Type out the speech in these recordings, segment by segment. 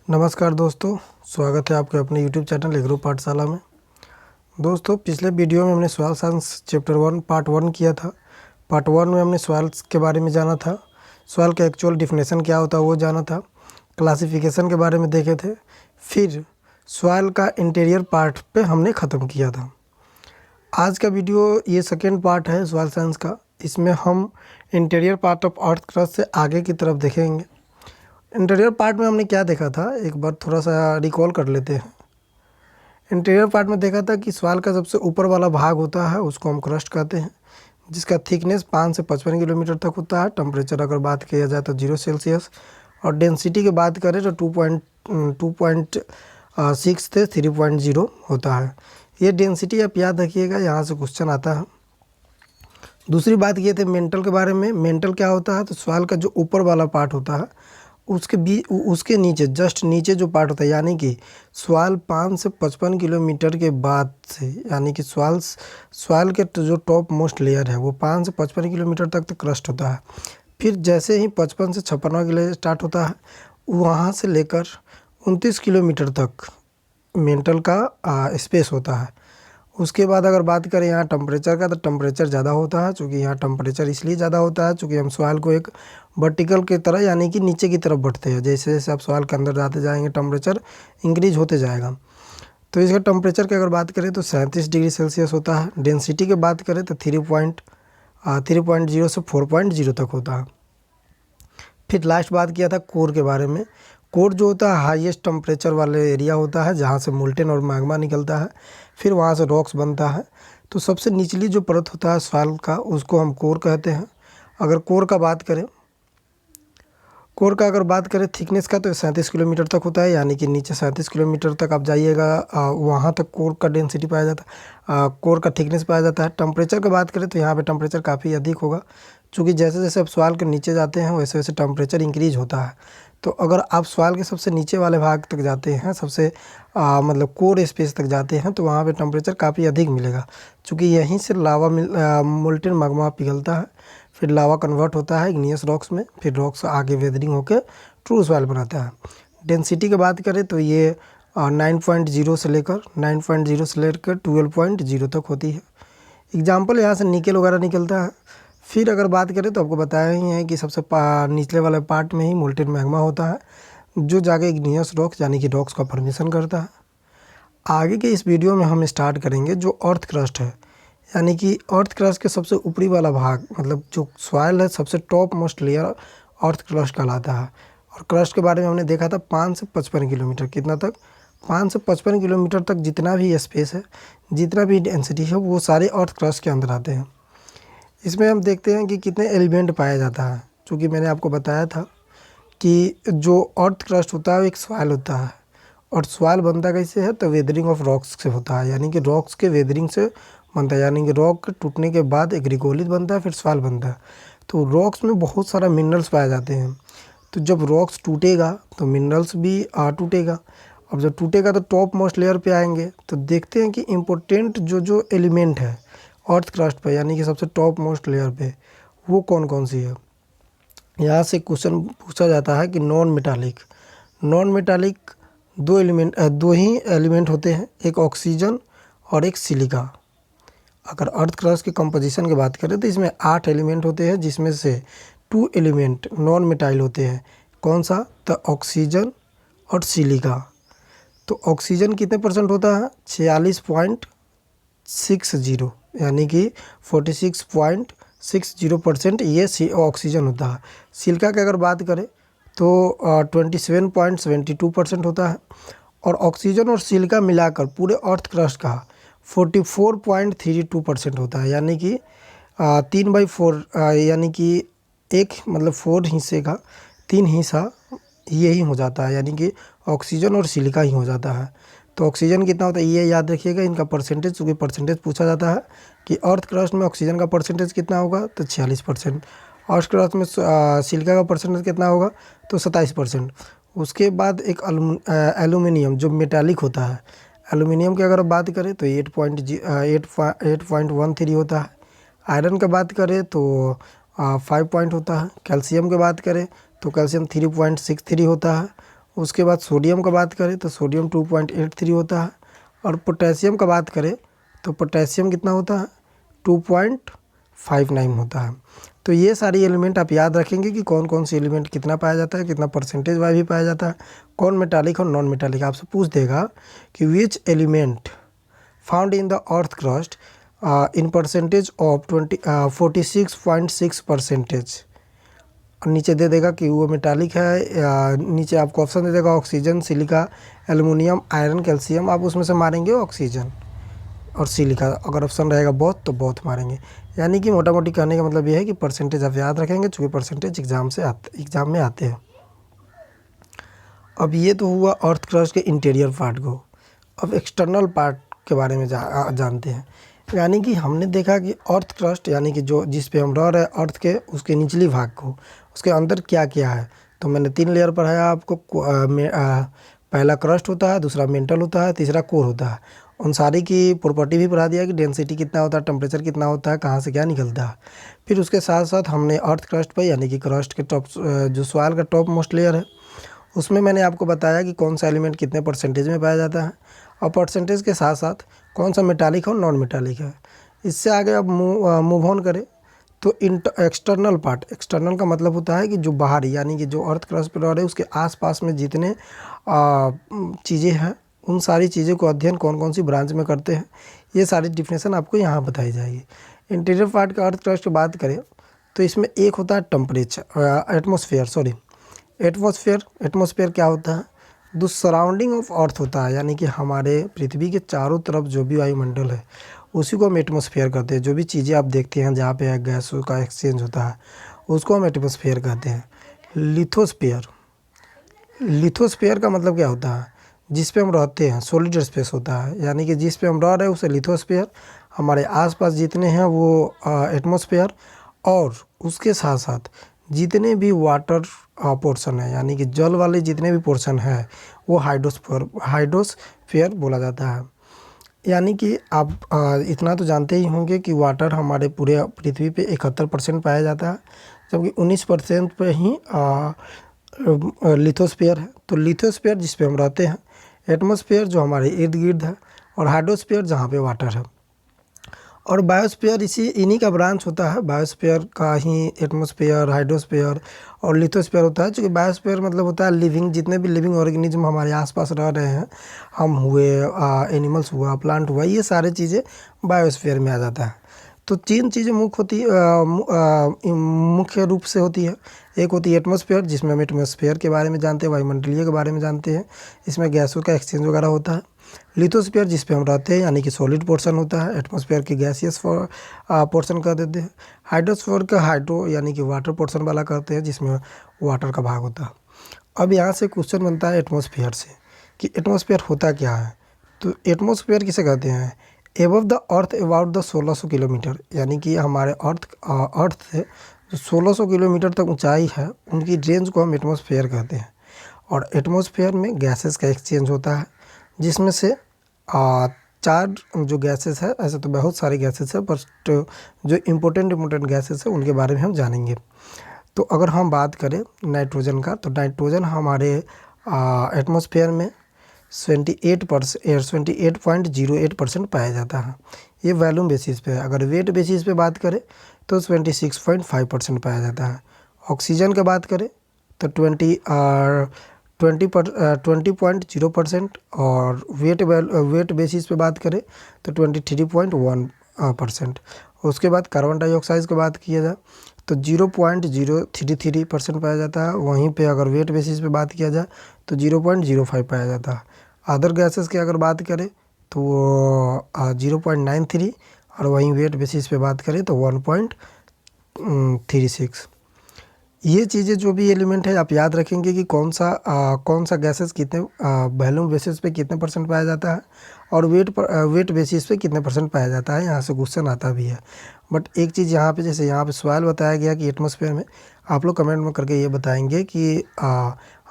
नमस्कार दोस्तों, स्वागत है आपके अपने YouTube चैनल एग्रो पाठशाला में। दोस्तों, पिछले वीडियो में हमने सॉइल साइंस चैप्टर 1 पार्ट 1 किया था। पार्ट 1 में हमने सॉइल्स के बारे में जाना था, सॉइल का एक्चुअल डिफिनेशन क्या होता है वो जाना था, क्लासिफिकेशन के बारे में देखे थे। फिर सॉइल का इंटीरियर पार्ट पे हमने ख़त्म किया था। आज का वीडियो ये सेकेंड पार्ट है सॉइल साइंस का। इसमें हम interior part of earth crust से आगे की तरफ देखेंगे। इंटीरियर पार्ट में हमने क्या देखा था, एक बार थोड़ा सा रिकॉल कर लेते हैं। इंटीरियर पार्ट में देखा था कि सॉइल का सबसे ऊपर वाला भाग होता है उसको हम क्रस्ट कहते हैं, जिसका थिकनेस 5 से 55 किलोमीटर तक होता है। टेम्परेचर अगर बात किया जाए तो 0 सेल्सियस, और डेंसिटी की बात करें तो 2.6 से 3.0 होता है। ये डेंसिटी आप याद रखिएगा, यहाँ से क्वेश्चन आता है। दूसरी बात ये थे मेंटल के बारे में। मेंटल क्या होता है, तो सॉइल का जो ऊपर वाला पार्ट होता है उसके नीचे, जस्ट नीचे जो पार्ट होता है, यानी कि सॉइल 5 से 55 किलोमीटर के बाद से, यानी कि सॉइल के जो टॉप मोस्ट लेयर है वो 5 से 55 किलोमीटर तक तो क्रस्ट होता है। फिर जैसे ही 55 से 56वां लेयर स्टार्ट होता है, वहाँ से लेकर 29 किलोमीटर तक मेंटल का स्पेस होता है। उसके बाद अगर बात करें यहाँ टेम्परेचर का, तो टेम्परेचर ज़्यादा होता है। चूँकि यहाँ टेम्परेचर इसलिए ज़्यादा होता है चूँकि हम सॉइल को एक वर्टिकल की तरह, यानी कि नीचे की तरफ बढ़ते हैं। जैसे जैसे आप सॉइल के अंदर जाते जाएंगे टेम्परेचर इंक्रीज होते जाएगा। तो इसका टेम्परेचर की अगर बात करें तो 37 डिग्री सेल्सियस होता है। डेंसिटी की बात करें तो 3.0 से 4.0 तक होता है। फिर लास्ट बात किया था कोर के बारे में। कोर जो होता है हाईएस्ट टेम्परेचर वाले एरिया होता है, जहाँ से मोल्टेन और मैग्मा निकलता है, फिर वहाँ से रॉक्स बनता है। तो सबसे निचली जो परत होता है सॉइल का, उसको हम कोर कहते हैं। अगर कोर का अगर बात करें थिकनेस का, तो 37 किलोमीटर तक होता है, यानी कि नीचे 37 किलोमीटर तक आप जाइएगा, वहाँ तक कोर का डेंसिटी पाया जाता है, कोर का थिकनेस पाया जाता है। टेम्परेचर की बात करें तो यहाँ पे टेम्परेचर काफ़ी अधिक होगा, क्योंकि जैसे जैसे आप सॉइल के नीचे जाते हैं वैसे वैसे टेम्परेचर इंक्रीज होता है। तो अगर आप सॉइल के सबसे नीचे वाले भाग तक जाते हैं, सबसे मतलब कोर स्पेस तक जाते हैं, तो वहाँ पे टेम्परेचर काफ़ी अधिक मिलेगा, क्योंकि यहीं से मोल्टेन मैग्मा पिघलता है, फिर लावा कन्वर्ट होता है इग्नियस रॉक्स में, फिर रॉक्स आगे वेदरिंग होकर ट्रू सॉइल बनाता है। डेंसिटी की बात करें तो ये 9.0 से लेकर 12.0 तक होती है। एग्जाम्पल यहाँ से निकल वगैरह निकलता है। फिर अगर बात करें तो आपको बताया ही है कि सबसे निचले वाले पार्ट में ही मोल्टेन मैग्मा होता है, जो जाके इग्नियस रॉक्स यानी कि रॉक्स का फॉर्मेशन करता है। आगे के इस वीडियो में हम स्टार्ट करेंगे जो अर्थ क्रस्ट है, यानी कि अर्थ क्रस्ट के सबसे ऊपरी वाला भाग, मतलब जो सॉइल है सबसे top most layer earth crust कहलाता है। और क्रस्ट के बारे में हमने देखा था 5 से 55 किलोमीटर, कितना तक, 5 से 55 किलोमीटर तक जितना भी स्पेस है, जितना भी डेंसिटी है, वो सारे अर्थ क्रस्ट के अंदर आते हैं। इसमें हम देखते हैं कि कितने एलिमेंट पाया जाता है। क्योंकि मैंने आपको बताया था कि जो अर्थ क्रस्ट होता है वो एक सॉइल होता है, और सॉइल बनता कैसे है, तो वेदरिंग ऑफ रॉक्स से होता है, यानी कि रॉक्स के वेदरिंग से बनता है। यानी कि रॉक टूटने के बाद एक रिगोलिथ बनता है, फिर सॉइल बनता है। तो रॉक्स में बहुत सारा मिनरल्स पाए जाते हैं। तो जब रॉक्स टूटेगा तो मिनरल्स भी टूटेगा। अब जब टूटेगा तो टॉप मोस्ट लेयर पे आएंगे। तो देखते हैं कि इम्पोर्टेंट जो एलिमेंट है अर्थ क्रस्ट पे, यानी कि सबसे टॉप मोस्ट लेयर पे, वो कौन कौन सी है। यहाँ से क्वेश्चन पूछा जाता है कि नॉन मेटालिक दो ही एलिमेंट होते हैं, एक ऑक्सीजन और एक सिलिका। अगर अर्थ क्रस्ट के कंपोजिशन की बात करें तो इसमें 8 एलिमेंट होते हैं, जिसमें से 2 एलिमेंट नॉन मेटाइल होते हैं। कौन सा, तो ऑक्सीजन और सिलिका। तो ऑक्सीजन कितने परसेंट होता है, 46.60, यानी कि 46.60% ये ऑक्सीजन होता है। सिलिका की अगर बात करें तो 27.72% होता है। और ऑक्सीजन और सिलिका मिलाकर पूरे अर्थ क्रस्ट का 44.32% होता है, यानी कि 3/4, यानी कि एक मतलब 4 हिस्से का 3 हिस्सा यही हो जाता है, यानी कि ऑक्सीजन और सिलिका ही हो जाता है। तो ऑक्सीजन कितना होता है ये याद रखिएगा, इनका परसेंटेज, चूँकि परसेंटेज पूछा जाता है कि अर्थ क्रस्ट में ऑक्सीजन का परसेंटेज कितना होगा, तो 46%। अर्थ क्रस्ट में सिलिका का परसेंटेज कितना होगा, तो 27%। उसके बाद एक एल्यूमिनियम जो मेटालिक होता है, एल्यूमिनियम की अगर बात करें तो 8.13 होता है। आयरन की बात करें तो 5 पॉइंट होता है। कैल्शियम की बात करें तो कैल्शियम 3.63 होता है। उसके बाद सोडियम का बात करें तो सोडियम 2.83 होता है, और पोटेशियम का बात करें तो पोटेशियम कितना होता है 2.59 होता है। तो ये सारी एलिमेंट आप याद रखेंगे कि कौन कौन सी एलिमेंट कितना पाया जाता है, कितना परसेंटेज वाइज भी पाया जाता है, कौन मेटालिक और नॉन मेटालिक। आपसे पूछ देगा कि which element found in the earth crust in percentage of 46.6%। नीचे दे देगा कि वो मेटालिक है, नीचे आपको ऑप्शन दे देगा oxygen, silica, aluminium, iron, calcium. आप उसमें से मारेंगे ऑक्सीजन और सिलिका। अगर ऑप्शन रहेगा बोथ तो बोथ मारेंगे। यानी कि मोटा मोटी कहने का मतलब ये है कि परसेंटेज आप याद रखेंगे, चूँकि परसेंटेज एग्ज़ाम में आते हैं। अब ये तो हुआ अर्थ क्रस्ट के इंटीरियर पार्ट को। अब एक्सटर्नल पार्ट के बारे में जानते हैं। यानी कि हमने देखा कि अर्थ क्रस्ट यानी कि जो जिस पे हम रह रहे हैं अर्थ के, उसके निचली भाग को, उसके अंदर क्या क्या है। तो मैंने 3 लेयर पढ़ाया आपको। पहला क्रस्ट होता है, दूसरा मेंटल होता है, तीसरा कोर होता है। उन सारी की प्रॉपर्टी भी पढ़ा दिया कि डेंसिटी कितना होता है, टेम्परेचर कितना होता है, कहाँ से क्या निकलता है। फिर उसके साथ साथ हमने अर्थ क्रस्ट पर यानी कि क्रस्ट के टॉप जो सॉइल का टॉप मोस्ट लेयर है, उसमें मैंने आपको बताया कि कौन सा एलिमेंट कितने परसेंटेज में पाया जाता है, और परसेंटेज के साथ साथ कौन सा मेटालिक और नॉन मेटालिक है। इससे आगे अब मूव ऑन करें तो एक्सटर्नल पार्ट। एक्सटर्नल का मतलब होता है कि जो बाहरी यानी कि जो अर्थ क्रस्ट पर रह रहे उसके आसपास में जितने चीज़ें हैं, उन सारी चीज़ों को अध्ययन कौन कौन सी ब्रांच में करते हैं, ये सारी डिफिनेशन आपको यहाँ बताई जाएगी। इंटीरियर पार्ट का अर्थ क्रस्ट की बात करें तो इसमें एक होता है टेम्परेचर एटमॉस्फेयर क्या होता है, द सराउंडिंग ऑफ अर्थ होता है। यानी कि हमारे पृथ्वी के चारों तरफ जो भी वायुमंडल है उसी को हम एटमॉस्फेयर कहते हैं। जो भी चीज़ें आप देखते हैं जहाँ पे गैसों का एक्सचेंज होता है उसको हम एटमॉस्फेयर कहते हैं। लिथोस्फेयर का मतलब क्या होता है, जिस पे हम रहते हैं सॉलिड स्पेस होता है। यानी कि जिस पे हम रह रहे हैं उसे लिथोस्फेयर, हमारे आसपास जितने हैं वो एटमॉस्फेयर, और उसके साथ साथ जितने भी वाटर पोर्शन है यानी कि जल वाले जितने भी पोर्शन है वो हाइड्रोस्फीयर बोला जाता है। यानी कि आप इतना तो जानते ही होंगे कि वाटर हमारे पूरे पृथ्वी पे 71% पाया जाता है, जबकि 19% पे ही लिथोस्फीयर है। तो लिथोस्फीयर जिस पे हम रहते हैं, एटमॉस्फेयर जो हमारे इर्द गिर्द है, और हाइड्रोस्फीयर जहाँ पे वाटर है, और बायोस्फीयर इन्हीं का ब्रांच होता है। बायोस्फीयर का ही एटमॉस्फेयर, हाइड्रोस्फीयर और लिथोस्फीयर होता है। क्योंकि बायोस्फीयर मतलब होता है लिविंग, जितने भी लिविंग ऑर्गेनिज्म हमारे आसपास रह रहे हैं, हम हुए, एनिमल्स हुआ, प्लांट हुआ, ये सारी चीज़ें बायोस्फीयर में आ जाता है। तो 3 चीज़ें मुख्य रूप से होती है। एक होती है एटमॉस्फेयर, जिसमें हम एटमॉस्फेयर के बारे में जानते हैं, वायुमंडलीय के बारे में जानते हैं, इसमें गैसों का एक्सचेंज वगैरह होता है। लिथोस्फीयर जिस पे हम रहते हैं यानी कि सॉलिड पोर्शन होता है, एटमॉस्फेयर की गैसियस पोर्शन कर देते हैं। हाइड्रोस्फीयर का हाइड्रो यानी कि वाटर पोर्शन वाला करते हैं, जिसमें वाटर का भाग होता है। अब यहाँ से क्वेश्चन बनता है एटमॉस्फेयर से कि एटमॉस्फेयर होता क्या है। तो एटमॉस्फेयर किसे कहते हैं, above the earth about the 1600 kilometre. यानी कि हमारे अर्थ से जो 1600 किलोमीटर तक ऊंचाई है उनकी रेंज को हम एटमॉस्फेयर कहते हैं। और एटमॉस्फेयर में गैसेस का एक्सचेंज होता है, जिसमें से 4 जो गैसेस है, ऐसे तो बहुत सारे गैसेस है, बट जो इम्पोर्टेंट गैसेस है उनके बारे में हम जानेंगे। तो अगर हम बात करें नाइट्रोजन का, तो नाइट्रोजन हमारे एटमॉस्फेयर में 28.08% पाया जाता है। ये वॉल्यूम बेसिस पे है। अगर वेट बेसिस पे बात करें तो 26.5% पाया जाता है। ऑक्सीजन की बात करें तो 20.0%, और वेट बेसिस पे बात करें तो 23.1%। उसके बाद कार्बन डाइऑक्साइड की बात किया जाए तो 0.033% पाया जाता है। वहीं पे अगर वेट बेसिस पे बात किया जाए तो 0.05 पाया जाता है। अदर गैसेस की अगर बात करें तो वो 0.93, और वहीं वेट बेसिस पे बात करें तो 1.36। ये चीज़ें जो भी एलिमेंट है आप याद रखेंगे कि कौन सा गैसेस कितने वॉल्यूम बेसिस पे कितने परसेंट पाया जाता है, और वेट बेसिस पे कितने परसेंट पाया जाता है। यहाँ से क्वेश्चन आता भी है। बट एक चीज़ यहाँ पे, जैसे यहाँ पे सवाल बताया गया कि एटमॉस्फेयर में, आप लोग कमेंट में करके ये बताएंगे कि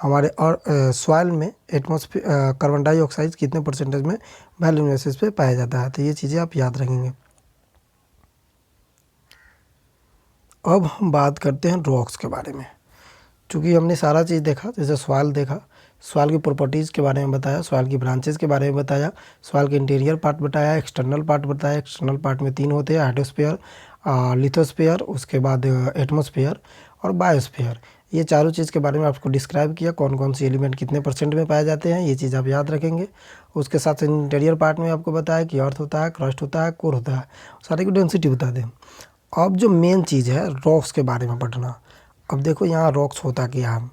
हमारे और सॉइल में एटमॉस्फेयर कार्बन डाइऑक्साइड कितने परसेंटेज में वॉल्यूम बेसिस पे पाया जाता है। तो ये चीज़ें आप याद रखेंगे। अब हम बात करते हैं रॉक्स के बारे में। चूँकि हमने सारा चीज़ देखा, जैसे सॉइल देखा, सॉइल की प्रॉपर्टीज़ के बारे में बताया, सॉइल की ब्रांचेस के बारे में बताया, सॉइल के इंटीरियर पार्ट बताया, एक्सटर्नल पार्ट बताया। एक्सटर्नल पार्ट में 3 होते हैं, हाइड्रोस्फीयर, लिथोस्फीयर, उसके बाद एटमॉस्फेयर और बायोस्फीयर। ये चारों चीज़ के बारे में आपको डिस्क्राइब किया, कौन कौन सी एलिमेंट कितने % में पाए जाते हैं, ये चीज़ आप याद रखेंगे। उसके साथ इंटीरियर पार्ट में आपको बताया कि अर्थ होता है, क्रस्ट होता है, कोर होता है, सारे की डेंसिटी बता दें। अब जो मेन चीज़ है रॉक्स के बारे में पढ़ना। अब देखो यहाँ रॉक्स होता क्या है,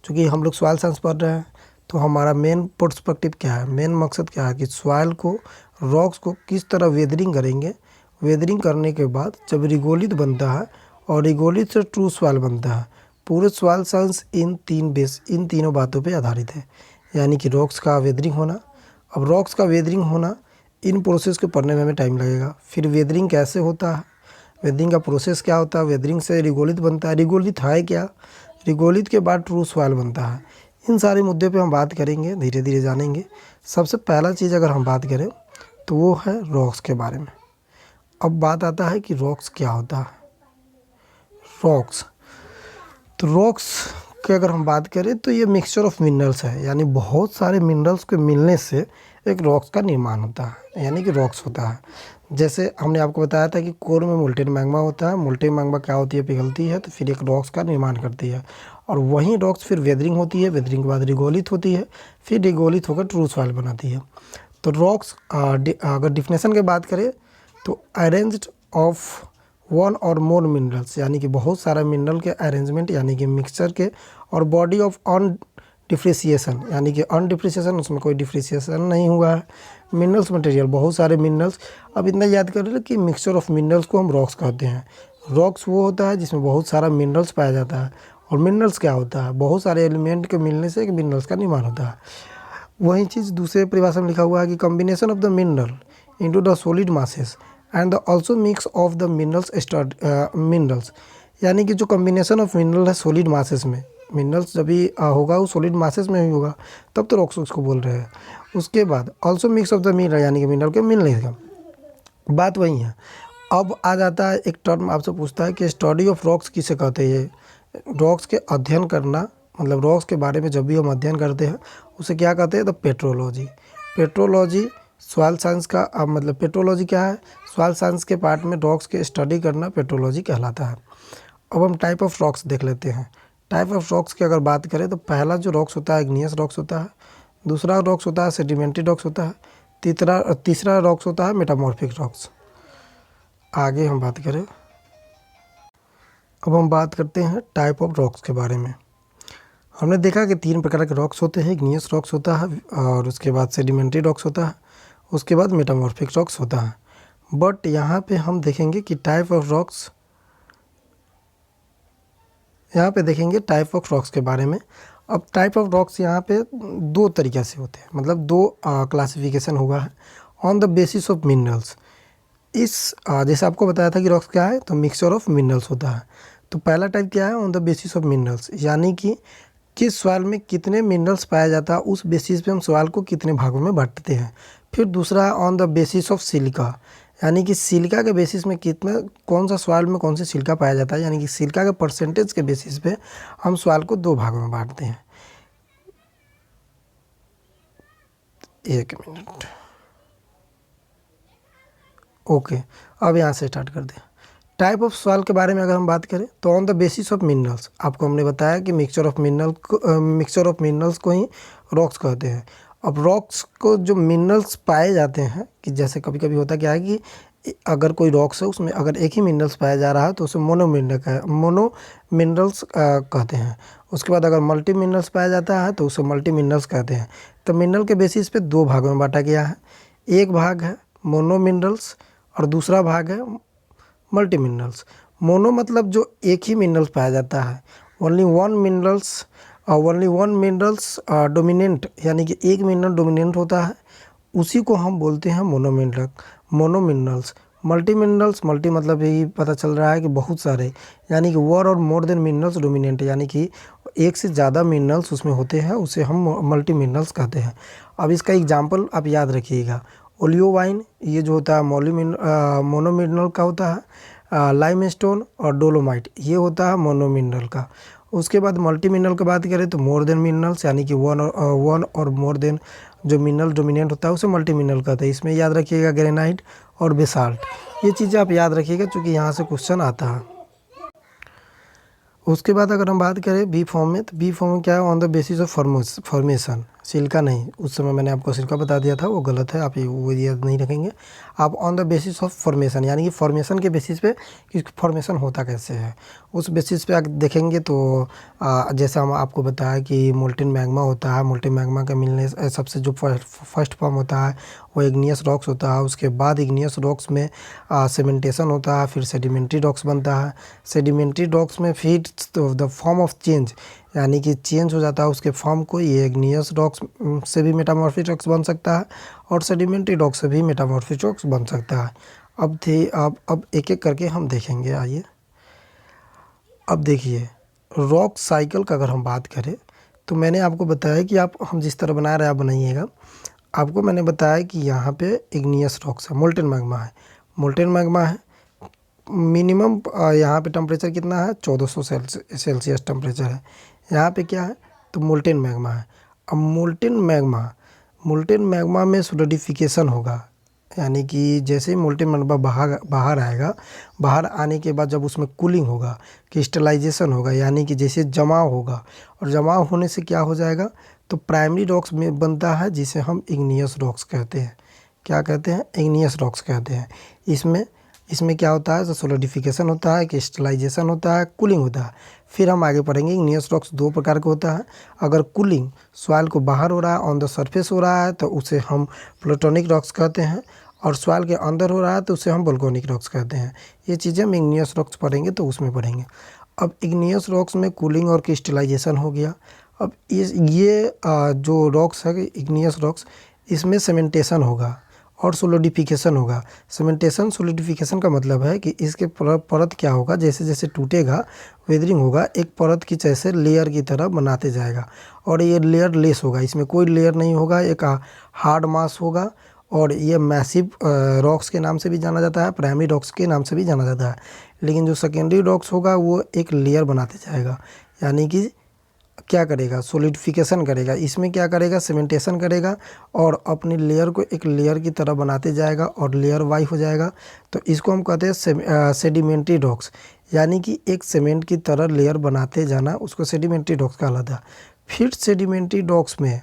चूँकि हम लोग सॉइल साइंस पढ़ रहे हैं तो हमारा मेन पर्सपेक्टिव क्या है, मेन मकसद क्या है कि सॉइल को, रॉक्स को किस तरह वेदरिंग करेंगे। वेदरिंग करने के बाद जब रिगोलित बनता है और रिगोलित से ट्रू सॉइल बनता है। पूरे सॉइल साइंस इन तीनों बातों पे आधारित है, यानी कि रॉक्स का वेदरिंग होना। अब रॉक्स का वेदरिंग होना, इन प्रोसेस को पढ़ने में हमें टाइम लगेगा। फिर वेदरिंग कैसे होता है, वेदरिंग का प्रोसेस क्या होता है, वेदरिंग से रिगोलित बनता है, रिगोलित है क्या, रिगोलित के बाद ट्रू सॉइल बनता है। इन सारे मुद्दे पे हम बात करेंगे, धीरे धीरे जानेंगे। सबसे पहला चीज़ अगर हम बात करें तो वो है रॉक्स के बारे में। अब बात आता है कि रॉक्स क्या होता है। रॉक्स, तो रॉक्स की अगर हम बात करें तो ये मिक्सचर ऑफ मिनरल्स है, यानी बहुत सारे मिनरल्स के मिलने से एक रॉक्स का निर्माण होता है, यानी कि रॉक्स होता है। जैसे हमने आपको बताया था कि कोर में मोल्टेन मैग्मा होता है। मोल्टेन मैग्मा क्या होती है, पिघलती है तो फिर एक रॉक्स का निर्माण करती है, और वहीं रॉक्स फिर वेदरिंग होती है, वेदरिंग के बाद रिगोलित होती है, फिर रिगोलित होकर ट्रू सॉइल बनाती है। तो रॉक्स अगर डिफिनेशन की बात करें तो अरेंज्ड ऑफ वन और मोर मिनरल्स, यानी कि बहुत सारा मिनरल के अरेंजमेंट, यानी कि मिक्सचर के, और बॉडी ऑफ अन डिफ्रेशिएशन, यानी कि अन डिफ्रेशिएशन, उसमें कोई डिफ्रेशिएशन नहीं हुआ है। मिनरल्स मटेरियल, बहुत सारे मिनरल्स। अब इतना याद कर रहे कि मिक्सचर ऑफ मिनरल्स को हम रॉक्स कहते हैं। रॉक्स वो होता है जिसमें बहुत सारा मिनरल्स पाया जाता है। और मिनरल्स क्या होता है, बहुत सारे एलिमेंट के मिलने से एक मिनरल्स का निर्माण होता है। वही चीज़ दूसरे परिभाषा में लिखा हुआ है कि combination of the mineral into the solid masses and the also mix of the minerals, यानी कि जो कॉम्बिनेशन ऑफ मिनरल है सॉलिड मासेस में, मिनरल्स जब भी होगा वो सॉलिड मासेस में ही होगा, तब तो रॉक्स उसको बोल रहे हैं। उसके बाद also mix of the mineral, यानी कि मिनरल के मिलने का, बात वही है। अब आ जाता है एक टर्म आपसे पूछता है कि स्टडी ऑफ रॉक्स किसे कहते हैं। रॉक्स के अध्ययन करना, मतलब रॉक्स के बारे में जब भी हम अध्ययन करते हैं उसे क्या कहते हैं, the petrology. Petrology soil science का मतलब पेट्रोलॉजी क्या है, सॉइल साइंस के पार्ट में रॉक्स के स्टडी करना पेट्रोलॉजी कहलाता है। अब हम टाइप ऑफ रॉक्स देख लेते हैं। टाइप ऑफ रॉक्स की अगर बात करें तो पहला जो रॉक्स होता है इग्नियस रॉक्स होता है, दूसरा रॉक्स होता है सेडिमेंट्री रॉक्स होता है, तीसरा रॉक्स होता है मेटामॉर्फिक रॉक्स। आगे हम बात करें, अब हम बात करते हैं टाइप ऑफ रॉक्स के बारे में। हमने देखा कि 3 प्रकार के रॉक्स होते हैं, इग्नियस रॉक्स होता है, और उसके बाद सेडिमेंट्री रॉक्स होता है, उसके बाद मेटामॉर्फिक रॉक्स होता है। बट यहाँ पे हम देखेंगे कि टाइप ऑफ रॉक्स, यहाँ पे देखेंगे टाइप ऑफ रॉक्स के बारे में। अब टाइप ऑफ रॉक्स यहाँ पे 2 तरीक़े से होते हैं, मतलब 2 क्लासिफिकेशन हुआ है on the basis of minerals. जैसे आपको बताया था कि रॉक्स क्या है, तो मिक्सचर ऑफ मिनरल्स होता है। तो पहला टाइप क्या है, on the basis of minerals, यानी कि किस सॉइल में कितने मिनरल्स पाया जाता है उस बेसिस पे हम सॉइल को कितने भागों में बांटते हैं। फिर दूसरा on the basis of silica, यानी कि सिलिका के बेसिस में कितना, कौन सा सॉइल में कौन सी सिलिका पाया जाता है, यानी कि सिलिका के परसेंटेज के बेसिस पे हम सॉइल को 2 भागों में बांटते हैं। एक मिनट, ओके, अब यहाँ से स्टार्ट कर दें। टाइप ऑफ सॉइल के बारे में अगर हम बात करें तो on the basis of minerals, आपको हमने बताया कि मिक्सचर ऑफ मिनरल्स को ही रॉक्स कहते हैं। अब रॉक्स को जो मिनरल्स पाए जाते हैं, कि जैसे कभी कभी होता क्या है कि अगर कोई रॉक्स है उसमें अगर एक ही मिनरल्स पाया जा रहा है तो उसे मोनो मिनरल्स कहते हैं। उसके बाद अगर मल्टी मिनरल्स पाया जाता है तो उसे मल्टी मिनरल्स कहते हैं। तो मिनरल के बेसिस पे 2 भागों में बांटा गया है। एक भाग है मोनो मिनरल्स और दूसरा भाग है मल्टी मिनरल्स। मोनो मतलब जो एक ही मिनरल्स पाया जाता है, ओनली वन मिनरल्स डोमिनेंट, यानी कि एक मिनरल डोमिनेंट होता है, उसी को हम बोलते हैं मोनो मिनरल्स। मल्टी मतलब यही पता चल रहा है कि बहुत सारे, यानी कि वन और मोर देन मिनरल्स डोमिनेंट, यानी कि एक से ज़्यादा मिनरल्स उसमें होते हैं, उसे हम मल्टी मिनरल्स कहते हैं। अब इसका एग्जाम्पल आप याद रखिएगा, ओलियोवाइन ये जो होता है मोनो मिनरल का होता है, लाइमस्टोन और डोलोमाइट ये होता है मोनो मिनरल का। उसके बाद मल्टी मिनरल की बात करें तो मोर देन मिनरल्स, यानी कि वन और मोर देन जो मिनरल डोमिनेंट होता है उसे मल्टी मिनरल कहते हैं। इसमें याद रखिएगा ग्रेनाइट और बेसाल्ट, ये चीज़ें आप याद रखिएगा चूँकि यहाँ से क्वेश्चन आता है। उसके बाद अगर हम बात करें बी फॉर्म में, तो बी फॉर्म में क्या है, on the basis of formation, Chilka नहीं, उस समय मैंने आपको सिल्का बता दिया था, वो गलत है, आप वो याद नहीं रखेंगे। आप on the basis of formation, यानी कि फॉर्मेशन के बेसिस पे कि फॉर्मेशन होता कैसे है, उस बेसिस पे आप देखेंगे। तो जैसे हम आपको बताया कि मोल्टेन मैग्मा होता है, मोल्टेन मैग्मा का मिलने सबसे जो फर्स्ट फॉर्म होता है वो इग्नियस रॉक्स होता है। उसके बाद इग्नियस रॉक्स में सेमेंटेशन होता है, फिर सेडिमेंट्री रॉक्स बनता है। सेडिमेंट्री रॉक्स में फिर द फॉर्म ऑफ चेंज, यानी कि चेंज हो जाता है उसके फॉर्म को, ये इग्नियस रॉक्स से भी मेटामॉर्फिक रॉक्स बन सकता है और सेडिमेंट्री रॉक्स से भी मेटामॉर्फिक रॉक्स बन सकता है। अब एक एक करके हम देखेंगे, आइए। अब देखिए रॉक साइकिल का अगर हम बात करें तो मैंने आपको बताया कि हम जिस तरह बना रहे हैं आप बनाइएगा। आपको मैंने बताया कि यहाँ पे इग्नियस रॉक्स है, मोल्टेन मैग्मा है, मोल्टेन मैग्मा है। मिनिमम यहाँ पे टेम्परेचर कितना है, 1400 सेल्सियस टेम्परेचर है। यहाँ पे क्या है, तो मोल्टेन मैग्मा है। अब मोल्टेन मैग्मा में सोलिडिफिकेशन होगा, यानी कि जैसे ही मोल्टेन मैग्मा बाहर आएगा, बाहर आने के बाद जब उसमें कूलिंग होगा, क्रिस्टलाइजेशन होगा, यानी कि जैसे जमाव होगा, और जमाव होने से क्या हो जाएगा, तो प्राइमरी रॉक्स में बनता है जिसे हम इग्नियस रॉक्स कहते हैं। क्या कहते हैं, इग्नियस रॉक्स कहते हैं। इसमें क्या होता है, तो सोलिडिफिकेशन होता है, क्रिस्टलाइजेशन होता है, कूलिंग होता है। फिर हम आगे पढ़ेंगे इग्नियस रॉक्स दो प्रकार का होता है। अगर कूलिंग सॉइल को बाहर हो रहा है, ऑन द सरफेस हो रहा है, तो उसे हम प्लूटोनिक रॉक्स कहते हैं, और सॉइल के अंदर हो रहा है तो उसे हम वोल्केनिक रॉक्स कहते हैं। ये चीज़ें हम इग्नियस रॉक्स पढ़ेंगे तो उसमें पढ़ेंगे। अब इग्नियस रॉक्स में कूलिंग और क्रिस्टलाइजेशन हो गया। अब ये जो रॉक्स है इग्नियस रॉक्स, इसमें सीमेंटेशन होगा और सोलिडिफिकेशन होगा। सीमेंटेशन सोलिडिफिकेशन का मतलब है कि इसके परत क्या होगा, जैसे जैसे टूटेगा वेदरिंग होगा, एक परत की जैसे लेयर की तरह बनाते जाएगा, और ये लेयर लेस होगा, इसमें कोई लेयर नहीं होगा, एक हार्ड मास होगा। और ये मैसिव रॉक्स के नाम से भी जाना जाता है, प्राइमरी रॉक्स के नाम से भी जाना जाता है। लेकिन जो सेकेंडरी रॉक्स होगा वो एक लेयर बनाते जाएगा, यानी कि क्या करेगा, सोलिडिफिकेशन करेगा। इसमें क्या करेगा, सीमेंटेशन करेगा और अपनी लेयर को एक लेयर की तरह बनाते जाएगा और लेयर वाई हो जाएगा। तो इसको हम कहते हैं सेडिमेंट्री रॉक्स, यानी कि एक सीमेंट की तरह लेयर बनाते जाना, उसको सेडिमेंट्री रॉक्स कहलाता है। फिर सेडिमेंट्री रॉक्स में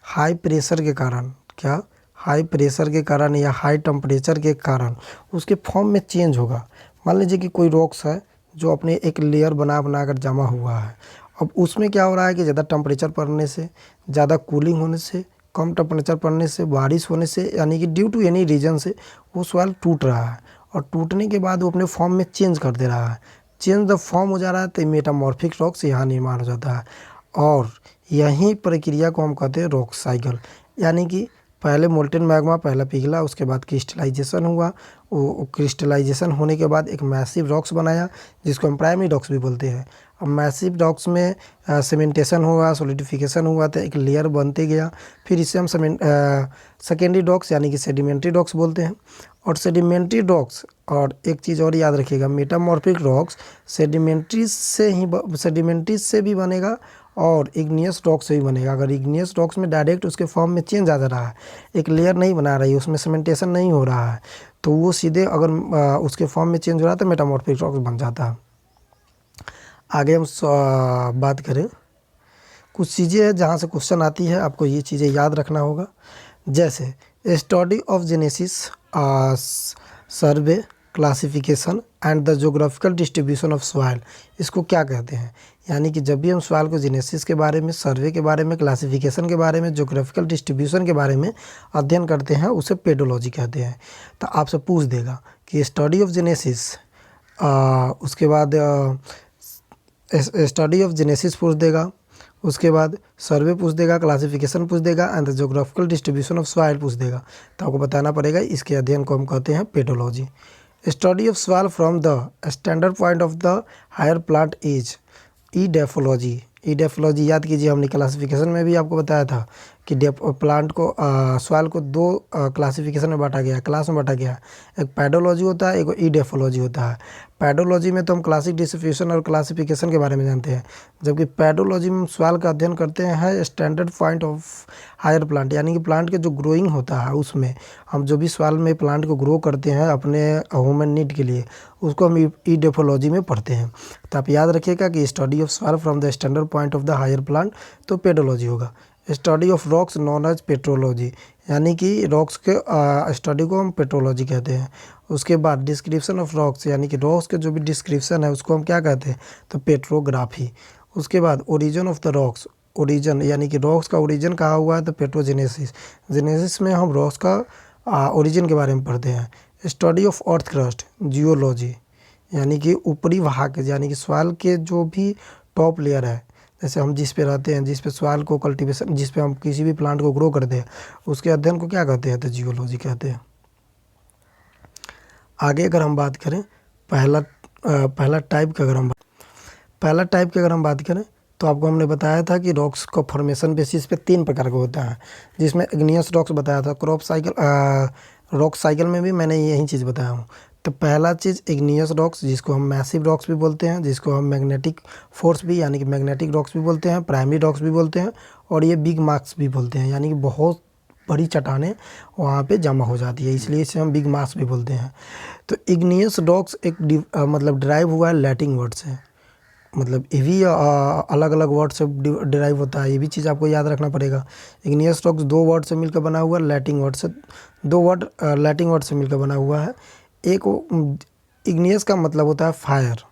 हाई प्रेशर के कारण, क्या, हाई प्रेशर के कारण या हाई टेम्परेचर के कारण उसके फॉर्म में चेंज होगा। मान लीजिए कि कोई रॉक्स है जो अपने एक लेयर बना कर जमा हुआ है। अब उसमें क्या हो रहा है कि ज़्यादा टेम्परेचर पड़ने से, ज़्यादा कूलिंग होने से, कम टेम्परेचर पड़ने से, बारिश होने से, यानी कि ड्यू टू एनी रीजन से वो सॉइल टूट रहा है, और टूटने के बाद वो अपने फॉर्म में चेंज कर दे रहा है। चेंज द फॉर्म हो जा रहा है तो मेटामॉर्फिक रॉक्स यहाँ निर्माण हो जाता है, और यही प्रक्रिया को हम कहते हैं रॉक साइकिल। यानी कि पहले मोल्टेन मैग्मा पहला पिघला, उसके बाद क्रिस्टलाइजेशन हुआ, वो क्रिस्टलाइजेशन होने के बाद एक मैसिव रॉक्स बनाया जिसको हम प्राइमरी रॉक्स भी बोलते हैं। अब मैसिव रॉक्स में सीमेंटेशन हुआ, सॉलिडिफिकेशन हुआ, तो एक लेयर बनते गया। फिर इसे हम सेकेंडरी रॉक्स यानी कि सेडिमेंट्री रॉक्स बोलते हैं। और सेडिमेंट्री रॉक्स, और एक चीज़ और याद रखिएगा, मेटामॉर्फिक रॉक्स सेडिमेंट्री से भी बनेगा और इग्नियस रॉक से भी बनेगा। अगर इग्नियस रॉक्स में डायरेक्ट उसके फॉर्म में चेंज आ जा रहा है, एक लेयर नहीं बना रही है, उसमें सीमेंटेशन नहीं हो रहा है, तो वो सीधे अगर उसके फॉर्म में चेंज हो रहा है तो मेटामॉर्फिक रॉक्स बन जाता है। आगे हम बात करें, कुछ चीज़ें हैं जहाँ से क्वेश्चन आती है, आपको ये चीज़ें याद रखना होगा। जैसे study of genesis, survey, classification and the geographical distribution of soil, इसको क्या कहते हैं। यानी कि जब भी हम सॉइल को जेनेसिस के बारे में, सर्वे के बारे में, क्लासिफिकेशन के बारे में, जोग्राफिकल डिस्ट्रीब्यूशन के बारे में अध्ययन करते हैं, उसे पेडोलॉजी कहते हैं। तो आपसे पूछ देगा कि स्टडी ऑफ जेनेसिस, उसके बाद स्टडी ऑफ जेनेसिस पूछ देगा, उसके बाद सर्वे पूछ देगा, क्लासिफिकेशन पूछ देगा and the geographical distribution of soil पूछ देगा। तो आपको बताना पड़ेगा, इसके अध्ययन को हम कहते हैं pedology. Study of soil from the standard point of the higher plant is edaphology. Edaphology याद कीजिए, हमने क्लासिफिकेशन में भी आपको बताया था कि प्लांट को सॉइल को दो क्लासिफिकेशन में बांटा गया है, क्लास में बांटा गया है। एक पैडोलॉजी होता है, एक ईडेफोलॉजी होता है। पैडोलॉजी में तो हम क्लासिक डिस्ट्रीब्यूशन और क्लासिफिकेशन के बारे में जानते हैं, जबकि पैडोलॉजी में हम सॉइल का अध्ययन करते हैं standard point of higher plant, यानी कि प्लांट के जो ग्रोइंग होता है उसमें हम जो भी सॉइल में प्लांट को ग्रो करते हैं अपने ह्यूमन नीड के लिए, उसको हम ईडेफोलॉजी में पढ़ते हैं। तो आप याद रखिएगा कि study of soil from the standard point of the higher plant तो पेडोलॉजी होगा। Study of rocks known as petrology, यानी कि रॉक्स के स्टडी को हम पेट्रोलॉजी कहते हैं। उसके बाद डिस्क्रिप्शन ऑफ रॉक्स, यानी कि रॉक्स के जो भी डिस्क्रिप्शन है उसको हम क्या कहते हैं, तो पेट्रोग्राफी। उसके बाद origin of the rocks, origin यानी कि रॉक्स का ओरिजिन कहाँ हुआ है, तो पेट्रोजेनेसिस। जेनेसिस में हम रॉक्स का ओरिजिन के बारे में पढ़ते हैं। Study of earth crust, geology, यानी कि ऊपरी भाग यानी कि सॉइल के जो भी टॉप लेयर है, जैसे हम जिस पे रहते हैं, जिस पे सॉइल को कल्टीवेशन, जिस पे हम किसी भी प्लांट को ग्रो करते हैं, उसके अध्ययन को क्या कहते हैं, तो जियोलॉजी कहते हैं। आगे अगर हम बात करें पहला टाइप की अगर हम बात करें तो आपको हमने बताया था कि रॉक्स का फॉर्मेशन बेसिस पे 3 प्रकार का होता है, जिसमें इग्नियस रॉक्स बताया था। रॉक साइकिल में भी मैंने यही चीज़ बताया हूँ। तो पहला चीज़ इग्नियस रॉक्स, जिसको हम मैसिव रॉक्स भी बोलते हैं, जिसको हम मैग्नेटिक फोर्स भी यानी कि मैग्नेटिक रॉक्स भी बोलते हैं, प्राइमरी रॉक्स भी बोलते हैं, और ये बिग मास भी बोलते हैं, यानी कि बहुत बड़ी चट्टानें वहाँ पे जमा हो जाती है, इसलिए इसे हम बिग मास भी बोलते हैं। तो इग्नियस रॉक्स एक मतलब ड्राइव हुआ है लैटिन वर्ड से, मतलब ये भी अलग अलग वर्ड से डिराइव होता है, ये भी चीज़ आपको याद रखना पड़ेगा। इग्नियस रॉक्स 2 वर्ड से मिलकर बना हुआ है, लैटिन वर्ड से 2 वर्ड लैटिन वर्ड से मिलकर बना हुआ है। एक इग्नियस का मतलब होता है फायर,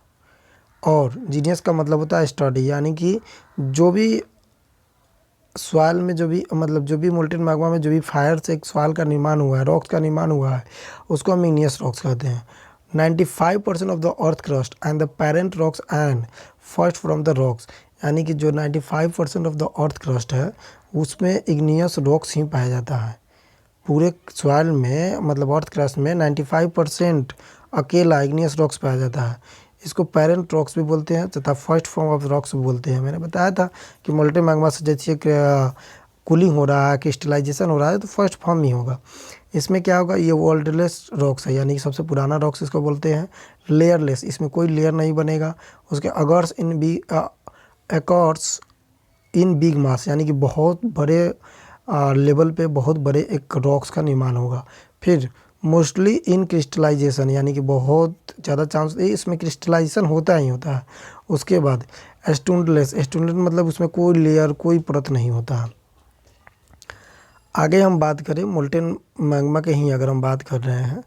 और जीनियस का मतलब होता है स्टडी, यानी कि जो भी सॉइल में जो भी मोल्टेन मैग्मा में जो भी फायर से एक सॉइल का निर्माण हुआ है, रॉक्स का निर्माण हुआ है, उसको हम इग्नियस रॉक्स कहते हैं। 95% of the earth crust and the parent rocks and first from the rocks, यानी कि जो 95% ऑफ द अर्थ क्रस्ट है उसमें इग्नियस रॉक्स ही पाया जाता है। पूरे सॉइल में मतलब अर्थ क्रस्ट में 95% अकेला इग्नियस रॉक्स पाया जाता है। इसको पेरेंट रॉक्स भी बोलते हैं तथा फर्स्ट फॉर्म ऑफ रॉक्स भी बोलते हैं। मैंने बताया था कि मोल्टेन मैग्मा से जैसे कूलिंग हो रहा है, क्रिस्टलाइजेशन हो रहा है, तो फर्स्ट फॉर्म ही होगा। इसमें क्या होगा, ये ओल्डलेस रॉक्स है, यानी कि सबसे पुराना रॉक्स इसको बोलते हैं। लेयरलेस, इसमें कोई लेयर नहीं बनेगा। उसके अकॉर्ड्स इन बिग मास, यानी कि बहुत बड़े लेवल पे बहुत बड़े एक रॉक्स का निर्माण होगा। फिर मोस्टली इन क्रिस्टलाइजेशन, यानी कि बहुत ज़्यादा चांस इसमें क्रिस्टलाइजेशन होता ही होता है। उसके बाद स्टूडेंटलेस, स्टूडेंट मतलब उसमें कोई लेयर कोई परत नहीं होता। आगे हम बात करें मोल्टेन मैग्मा के ही अगर हम बात कर रहे हैं,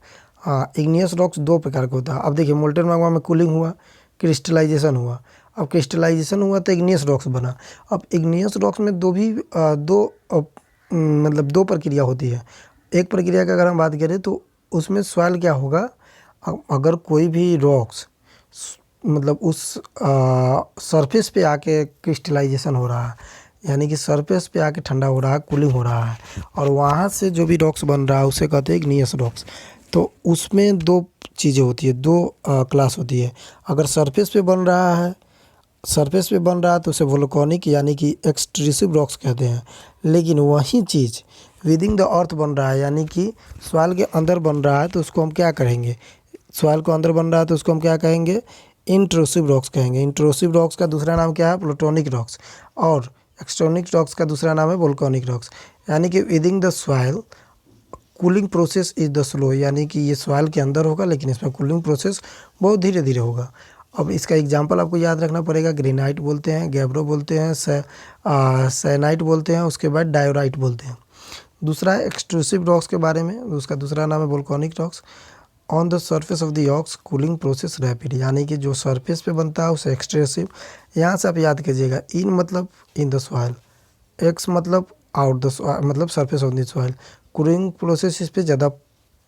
इग्नियस रॉक्स 2 प्रकार का होता है। अब देखिए मोल्टेन मैग्मा में कूलिंग हुआ, क्रिस्टलाइजेशन हुआ। अब क्रिस्टलाइजेशन हुआ तो इग्नियस रॉक्स बना। अब इग्नियस रॉक्स में मतलब 2 प्रक्रिया होती है। एक प्रक्रिया की अगर हम बात करें तो उसमें सॉइल क्या होगा, अगर कोई भी रॉक्स मतलब उस सरफेस पे आके क्रिस्टलाइजेशन हो रहा है, यानी कि सरफेस पे आके ठंडा हो रहा है, कूलिंग हो रहा है, और वहाँ से जो भी रॉक्स बन रहा है उसे कहते हैं इग्नियस रॉक्स। तो उसमें 2 चीज़ें होती है, 2 क्लास होती है। अगर सरफेस पे बन रहा है तो उसे वोल्केनिक यानी कि एक्सट्रूसिव रॉक्स कहते हैं। लेकिन वही चीज़ विदिन द अर्थ बन रहा है, यानी कि सॉइल के अंदर बन रहा है, तो उसको हम क्या करेंगे, सॉइल को अंदर बन रहा है तो उसको हम क्या कहेंगे, इंट्रूसिव रॉक्स कहेंगे। इंट्रूसिव रॉक्स का दूसरा नाम क्या है, प्लूटोनिक रॉक्स, और एक्सट्रोनिक रॉक्स का दूसरा नाम है वोल्केनिक रॉक्स। यानी कि within the soil cooling process is the slow, यानी कि ये सॉइल के अंदर होगा लेकिन इसमें कूलिंग प्रोसेस बहुत धीरे धीरे होगा। अब इसका एग्जांपल आपको याद रखना पड़ेगा। ग्रेनाइट बोलते हैं, गैब्रो बोलते हैं, सैनाइट बोलते हैं, उसके बाद डायोराइट बोलते हैं। दूसरा है एक्सट्रूसिव रॉक्स के बारे में, उसका दूसरा नाम है volcanic rocks. On the surface of the rocks cooling process rapid, यानी कि जो सरफेस पे बनता है उसे एक्सट्रूसिव। यहाँ से आप याद कीजिएगा, इन मतलब इन द सॉइल, एक्स मतलब आउट द सॉइल मतलब surface of the soil. Cooling process इस पर ज़्यादा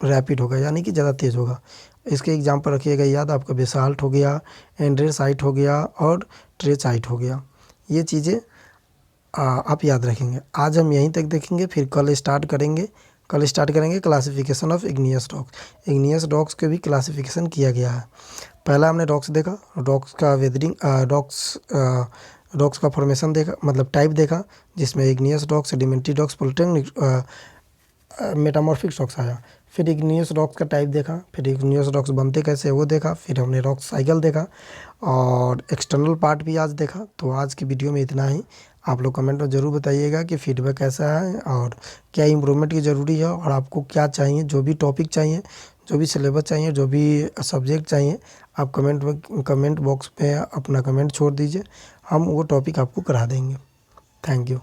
रैपिड होगा, यानी कि ज़्यादा तेज़ होगा। इसके एग्जांपल रखिएगा याद, आपका बेसाल्ट हो गया, एंड्रेसाइट हो गया, और ट्रेचाइट हो गया। ये चीज़ें आप याद रखेंगे। आज हम यहीं तक देखेंगे, फिर कल स्टार्ट करेंगे classification of igneous rocks. Igneous rocks के भी क्लासिफिकेशन किया गया है। पहला हमने रॉक्स देखा, रॉक्स का वेदरिंग, रॉक्स रॉक्स का फॉर्मेशन देखा, मतलब टाइप देखा, जिसमें igneous rocks, sedimentary rocks, plutonic metamorphic rocks आया। फिर इग्नियस रॉक्स का टाइप देखा, फिर इग्नियस रॉक्स बनते कैसे वो देखा, फिर हमने रॉक साइकिल देखा और एक्सटर्नल पार्ट भी आज देखा। तो आज की वीडियो में इतना ही। आप लोग कमेंट में ज़रूर बताइएगा कि फीडबैक कैसा है और क्या इम्प्रूवमेंट की ज़रूरी है, और आपको क्या चाहिए, जो भी टॉपिक चाहिए, जो भी सिलेबस चाहिए, जो भी सब्जेक्ट चाहिए, आप कमेंट बॉक्स में अपना कमेंट छोड़ दीजिए, हम वो टॉपिक आपको करा देंगे। Thank you.